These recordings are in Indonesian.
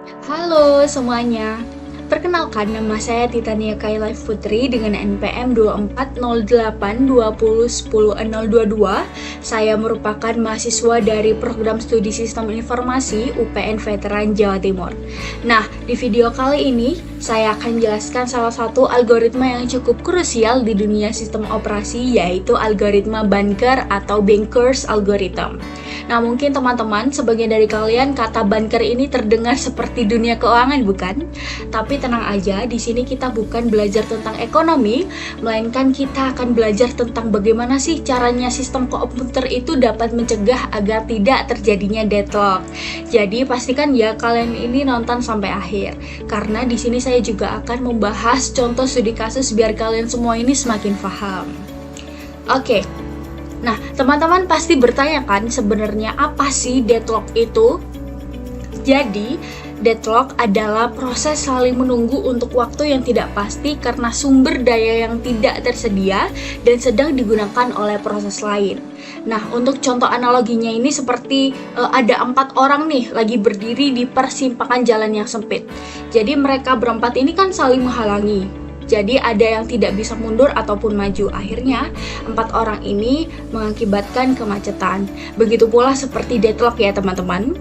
Halo semuanya, perkenalkan nama saya Titania Kailai Putri dengan NPM 240820101022. Saya merupakan mahasiswa dari Program Studi Sistem Informasi UPN Veteran Jawa Timur. Nah, di video kali ini saya akan jelaskan salah satu algoritma yang cukup krusial di dunia sistem operasi, yaitu algoritma Banker atau Banker's Algorithm. Nah, mungkin teman-teman, sebagian dari kalian kata banker ini terdengar seperti dunia keuangan, bukan? Tapi tenang aja, di sini kita bukan belajar tentang ekonomi, melainkan kita akan belajar tentang bagaimana sih caranya sistem komputer itu dapat mencegah agar tidak terjadinya deadlock. Jadi pastikan ya kalian ini nonton sampai akhir, karena di sini saya juga akan membahas contoh studi kasus biar kalian semua ini semakin paham. Oke. Nah, teman-teman pasti bertanya kan sebenarnya apa sih deadlock itu? Jadi, deadlock adalah proses saling menunggu untuk waktu yang tidak pasti karena sumber daya yang tidak tersedia dan sedang digunakan oleh proses lain. Nah, untuk contoh analoginya ini seperti ada 4 orang nih lagi berdiri di persimpangan jalan yang sempit. Jadi mereka berempat ini kan saling menghalangi. Jadi ada yang tidak bisa mundur ataupun maju. Akhirnya 4 orang ini mengakibatkan kemacetan. Begitu pula seperti deadlock ya teman-teman.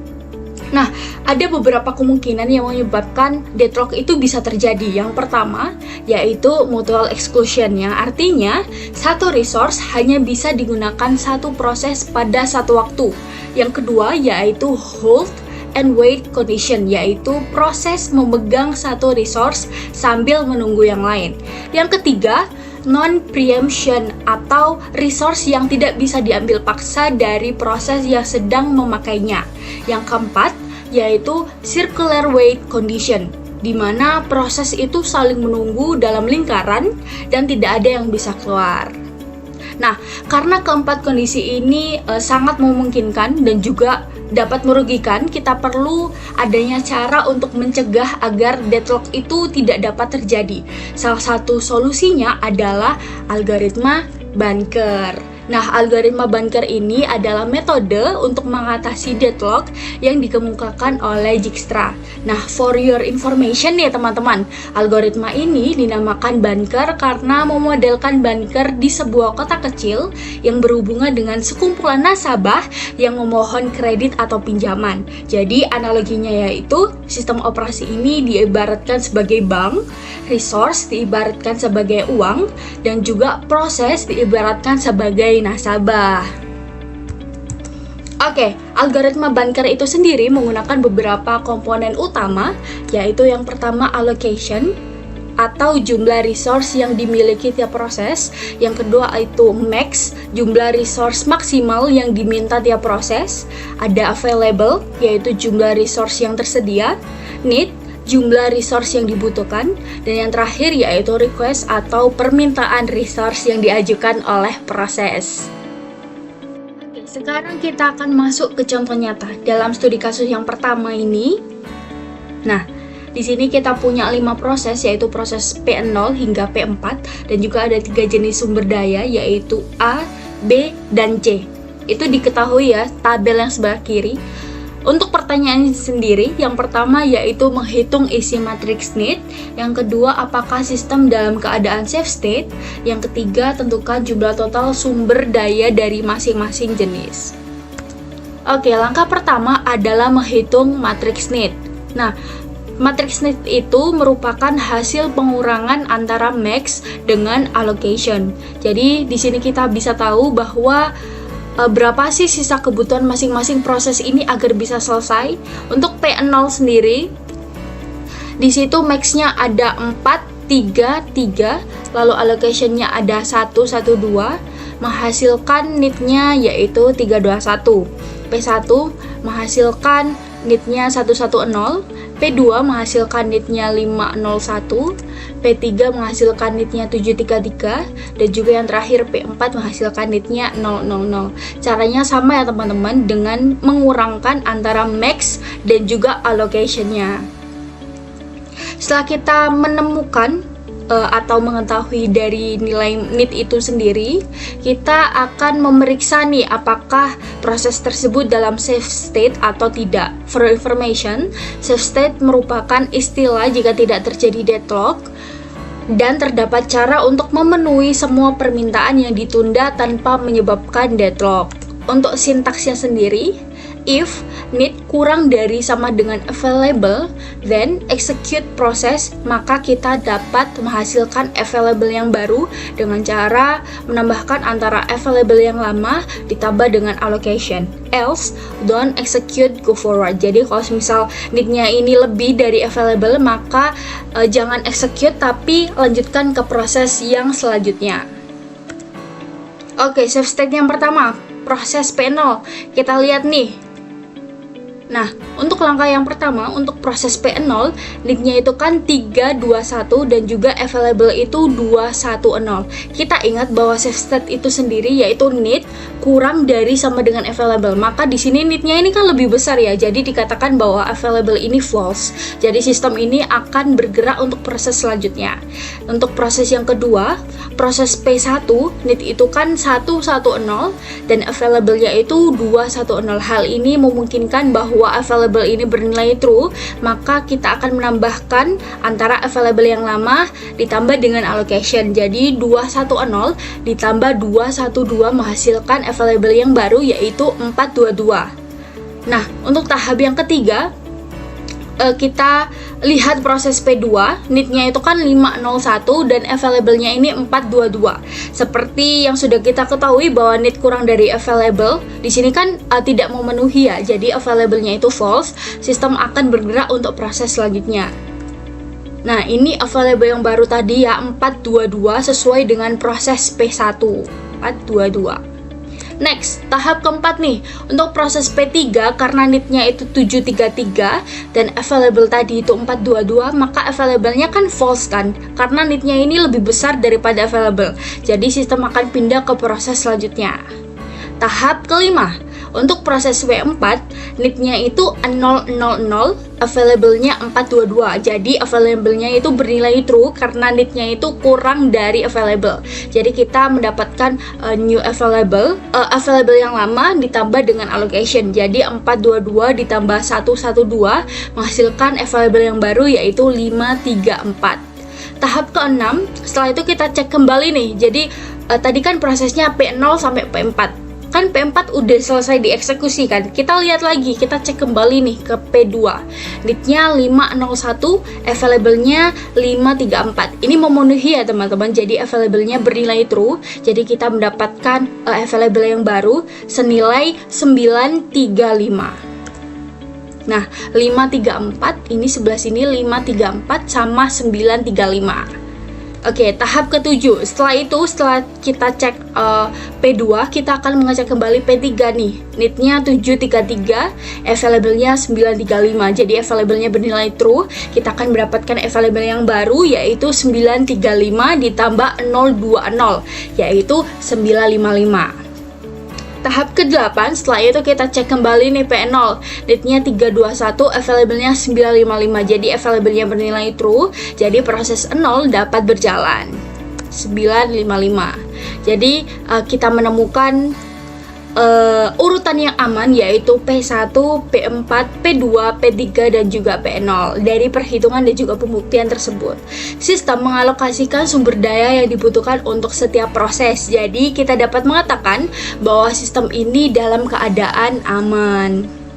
Nah, ada beberapa kemungkinan yang menyebabkan deadlock itu bisa terjadi. Yang pertama, yaitu mutual exclusion, yang artinya satu resource hanya bisa digunakan satu proses pada satu waktu. Yang kedua, yaitu hold and wait condition, yaitu proses memegang satu resource sambil menunggu yang lain. Yang ketiga, non-preemption atau resource yang tidak bisa diambil paksa dari proses yang sedang memakainya. Yang keempat, yaitu circular wait condition, di mana proses itu saling menunggu dalam lingkaran dan tidak ada yang bisa keluar. Nah, karena keempat kondisi ini sangat memungkinkan dan juga dapat merugikan, kita perlu adanya cara untuk mencegah agar deadlock itu tidak dapat terjadi. Salah satu solusinya adalah algoritma Banker. Nah, algoritma Banker ini adalah metode untuk mengatasi deadlock yang dikemukakan oleh Dijkstra. Nah, for your information nih teman-teman, algoritma ini dinamakan Banker karena memodelkan banker di sebuah kota kecil yang berhubungan dengan sekumpulan nasabah yang memohon kredit atau pinjaman. Jadi, analoginya yaitu sistem operasi ini diibaratkan sebagai bank, resource diibaratkan sebagai uang, dan juga proses diibaratkan sebagai nasabah. Oke, algoritma Banker itu sendiri menggunakan beberapa komponen utama, yaitu yang pertama allocation atau jumlah resource yang dimiliki tiap proses. Yang kedua itu max, jumlah resource maksimal yang diminta tiap proses. Ada available, yaitu jumlah resource yang tersedia. Need, jumlah resource yang dibutuhkan. Dan yang terakhir yaitu request atau permintaan resource yang diajukan oleh proses. Oke, sekarang kita akan masuk ke contoh nyata dalam studi kasus yang pertama ini. Nah, di sini kita punya 5 proses, yaitu proses P0 hingga P4, dan juga ada 3 jenis sumber daya, yaitu A, B, dan C. Itu diketahui ya, tabel yang sebelah kiri. Untuk pertanyaan sendiri, yang pertama yaitu menghitung isi matriks need, yang kedua apakah sistem dalam keadaan safe state, yang ketiga tentukan jumlah total sumber daya dari masing-masing jenis. Oke, langkah pertama adalah menghitung matriks need. Nah, matriks need itu merupakan hasil pengurangan antara max dengan allocation. Jadi di sini kita bisa tahu bahwa berapa sih sisa kebutuhan masing-masing proses ini agar bisa selesai. Untuk P0 sendiri, di situ max-nya ada 4, 3, 3, lalu allocation-nya ada 1, 1, 2, menghasilkan need-nya yaitu 3, 2, 1. P1 menghasilkan need-nya 1, 1, 0, P2 menghasilkan need-nya 501, P3 menghasilkan need-nya 733, dan juga yang terakhir P4 menghasilkan need-nya 000. Caranya sama ya teman-teman, dengan mengurangkan antara max dan juga allocation-nya. Setelah kita menemukan atau mengetahui dari nilai NEET itu sendiri, kita akan memeriksa nih apakah proses tersebut dalam safe state atau tidak. For information, safe state merupakan istilah jika tidak terjadi deadlock dan terdapat cara untuk memenuhi semua permintaan yang ditunda tanpa menyebabkan deadlock. Untuk sintaksnya sendiri, if NEET kurang dari sama dengan available, then execute proses, maka kita dapat menghasilkan available yang baru dengan cara menambahkan antara available yang lama ditambah dengan allocation. Else, don't execute, go forward. Jadi kalau misal NEET-nya ini lebih dari available, maka jangan execute tapi lanjutkan ke proses yang selanjutnya. Oke, safe state yang pertama, proses P0. Kita lihat nih. Nah, untuk langkah yang pertama, untuk proses P0, NEET-nya itu kan 321 dan juga available itu 210. Kita ingat bahwa safe state itu sendiri yaitu NEET kurang dari sama dengan available. Maka di sini NEET-nya ini kan lebih besar ya. Jadi dikatakan bahwa available ini false. Jadi sistem ini akan bergerak untuk proses selanjutnya. Untuk proses yang kedua, proses P1, NEET itu kan 110 dan available-nya itu 210. Hal ini memungkinkan bahwa available ini bernilai true, maka kita akan menambahkan antara available yang lama ditambah dengan allocation. Jadi 210 ditambah 212 menghasilkan available yang baru yaitu 422. Nah, untuk tahap yang ketiga, kita lihat proses P2, NEET-nya itu kan 501 dan available-nya ini 422. Seperti yang sudah kita ketahui bahwa NEET kurang dari available, di sini kan tidak memenuhi ya. Jadi available-nya itu false, sistem akan bergerak untuk proses selanjutnya. Nah, ini available yang baru tadi ya, 422 sesuai dengan proses P1, 422. Next, tahap keempat nih, untuk proses P3 karena NEET-nya itu 733 dan available tadi itu 422, maka available-nya kan false kan, karena NEET-nya ini lebih besar daripada available. Jadi sistem akan pindah ke proses selanjutnya. Tahap kelima, untuk proses W4, NEET-nya itu 000, available-nya 422. Jadi available-nya itu bernilai true karena NEET-nya itu kurang dari available. Jadi kita mendapatkan new available, available yang lama ditambah dengan allocation. Jadi 422 ditambah 112 menghasilkan available yang baru yaitu 534. Tahap ke-6, setelah itu kita cek kembali nih. Jadi tadi kan prosesnya P0 sampai P4. Kan P4 udah selesai dieksekusi kan. Kita lihat lagi, kita cek kembali nih ke P2. NEET-nya 501, available-nya 534. Ini memenuhi ya teman-teman. Jadi available-nya bernilai true. Jadi kita mendapatkan available yang baru senilai 935. Nah, 534 ini sebelah sini 534 sama 935. Oke, tahap ke-7. Setelah itu, setelah kita cek P2, kita akan mengecek kembali P3 nih. NEET-nya 733, available-nya 935. Jadi available-nya bernilai true. Kita akan mendapatkan available yang baru yaitu 935 ditambah 020 yaitu 955. Tahap ke-8, setelah itu kita cek kembali nih P0. NEET-nya 321, available-nya 955. Jadi available-nya bernilai true. Jadi proses 0 dapat berjalan. 955. Jadi kita menemukan urutan yang aman yaitu P1, P4, P2, P3, dan juga P0 dari perhitungan dan juga pembuktian tersebut. Sistem mengalokasikan sumber daya yang dibutuhkan untuk setiap proses. Jadi kita dapat mengatakan bahwa sistem ini dalam keadaan aman.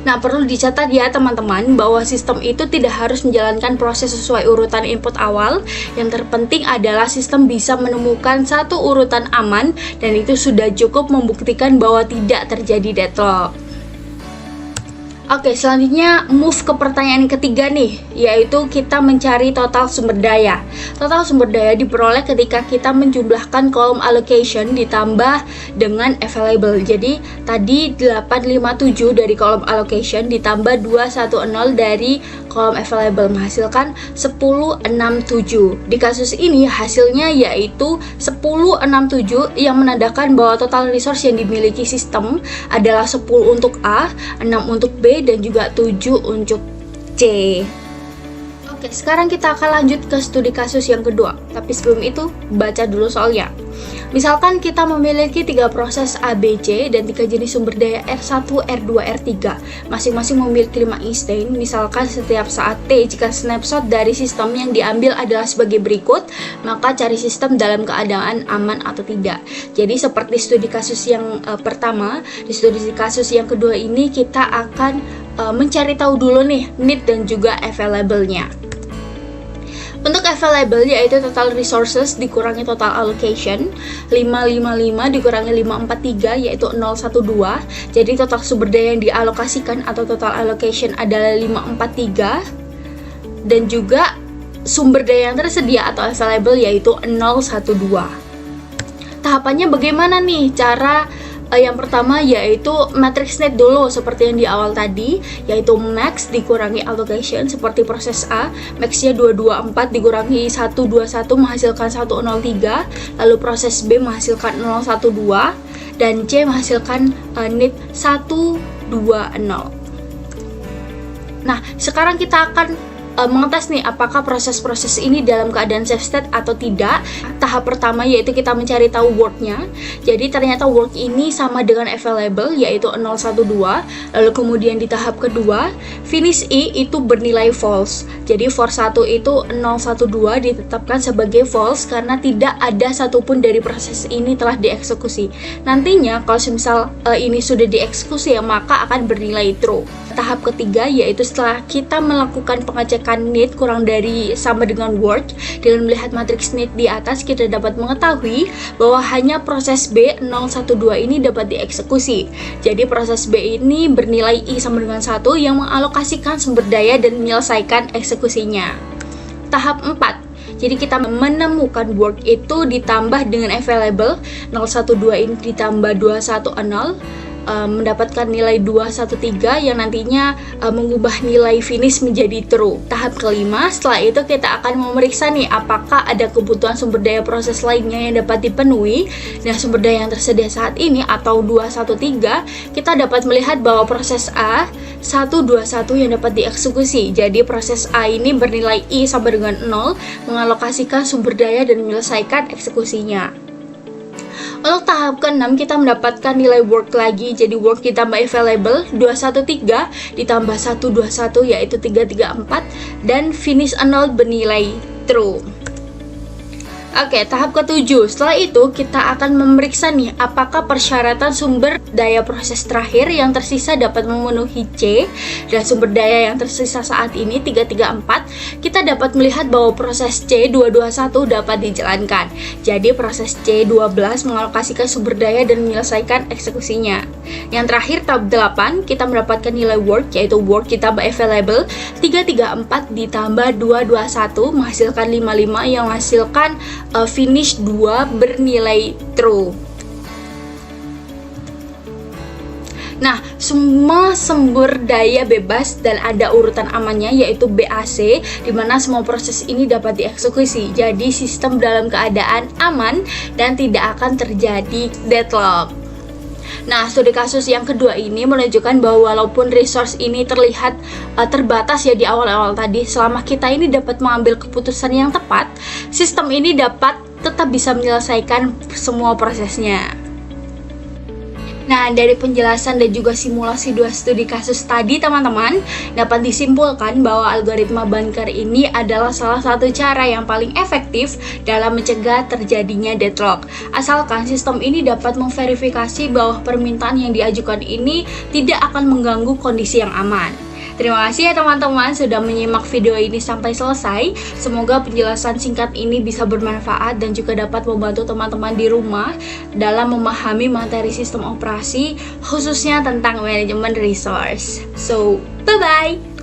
Nah, perlu dicatat ya teman-teman bahwa sistem itu tidak harus menjalankan proses sesuai urutan input awal. Yang terpenting adalah sistem bisa menemukan satu urutan aman dan itu sudah cukup membuktikan bahwa tidak terjadi deadlock. Oke, selanjutnya move ke pertanyaan yang ketiga nih, yaitu kita mencari total sumber daya. Total sumber daya diperoleh ketika kita menjumlahkan kolom allocation ditambah dengan available. Jadi tadi 857 dari kolom allocation ditambah 210 dari kolom available menghasilkan 1067. Di kasus ini hasilnya yaitu 1067 yang menandakan bahwa total resource yang dimiliki sistem adalah 10 untuk A, 6 untuk B, dan juga 7 untuk C. Oke, sekarang kita akan lanjut ke studi kasus yang kedua. Tapi sebelum itu, baca dulu soalnya. Misalkan kita memiliki 3 proses ABC dan 3 jenis sumber daya R1, R2, R3. Masing-masing memiliki 5 instant. Misalkan setiap saat T, jika snapshot dari sistem yang diambil adalah sebagai berikut, maka cari sistem dalam keadaan aman atau tidak. Jadi seperti studi kasus yang pertama, di studi kasus yang kedua ini kita akan mencari tahu dulu nih need dan juga available-nya. Untuk available yaitu total resources dikurangi total allocation, 555 dikurangi 543 yaitu 012. Jadi total sumber daya yang dialokasikan atau total allocation adalah 543 dan juga sumber daya yang tersedia atau available yaitu 012. Tahapannya bagaimana nih cara yang pertama yaitu matrix net dulu seperti yang di awal tadi, yaitu max dikurangi allocation seperti proses A, maxnya 224 dikurangi 121 menghasilkan 103, lalu proses B menghasilkan 012 dan C menghasilkan net 120. Nah, sekarang kita akan mengetes nih apakah proses-proses ini dalam keadaan safe state atau tidak. Tahap pertama yaitu kita mencari tahu work-nya. Jadi ternyata work ini sama dengan available yaitu 012. Lalu kemudian di tahap kedua, finish I itu bernilai false. Jadi for 1 itu 012 ditetapkan sebagai false karena tidak ada satupun dari proses ini telah dieksekusi. Nantinya kalau misal ini sudah dieksekusi ya maka akan bernilai true. Tahap ketiga yaitu setelah kita melakukan pengecekan need kurang dari sama dengan work, dengan melihat matriks need di atas kita dapat mengetahui bahwa hanya proses B 012 ini dapat dieksekusi. Jadi proses B ini bernilai I sama dengan 1 yang mengalokasikan sumber daya dan menyelesaikan eksekusinya. Tahap 4, jadi kita menemukan work itu ditambah dengan available, 012 ini ditambah 210, mendapatkan nilai 213 yang nantinya mengubah nilai finish menjadi true. Tahap kelima, setelah itu kita akan memeriksa nih apakah ada kebutuhan sumber daya proses lainnya yang dapat dipenuhi. Nah, sumber daya yang tersedia saat ini atau 213, kita dapat melihat bahwa proses A 121 yang dapat dieksekusi. Jadi proses A ini bernilai I sama dengan 0, mengalokasikan sumber daya dan menyelesaikan eksekusinya. Untuk tahap ke-6 kita mendapatkan nilai work lagi, jadi work ditambah available 213 ditambah 121 yaitu 334 dan finish 0 bernilai true. Oke, tahap ke-7. Setelah itu kita akan memeriksa nih apakah persyaratan sumber daya proses terakhir yang tersisa dapat memenuhi C dan sumber daya yang tersisa saat ini 334. Kita dapat melihat bahwa proses C221 dapat dijalankan. Jadi proses C12 mengalokasikan sumber daya dan menyelesaikan eksekusinya. Yang terakhir tahap 8 kita mendapatkan nilai work yaitu work ditambah available 334 ditambah 221 menghasilkan 55 yang menghasilkan finish 2 bernilai true. Nah, semua sumber daya bebas dan ada urutan amannya yaitu BAC, di mana semua proses ini dapat dieksekusi. Jadi sistem dalam keadaan aman dan tidak akan terjadi deadlock. Nah, studi kasus yang kedua ini menunjukkan bahwa walaupun resource ini terlihat terbatas ya di awal-awal tadi, selama kita ini dapat mengambil keputusan yang tepat, sistem ini dapat tetap bisa menyelesaikan semua prosesnya. Nah, dari penjelasan dan juga simulasi 2 studi kasus tadi teman-teman, dapat disimpulkan bahwa algoritma Banker ini adalah salah satu cara yang paling efektif dalam mencegah terjadinya deadlock. Asalkan sistem ini dapat memverifikasi bahwa permintaan yang diajukan ini tidak akan mengganggu kondisi yang aman. Terima kasih ya teman-teman sudah menyimak video ini sampai selesai. Semoga penjelasan singkat ini bisa bermanfaat dan juga dapat membantu teman-teman di rumah dalam memahami materi sistem operasi, khususnya tentang manajemen resource. So, bye-bye!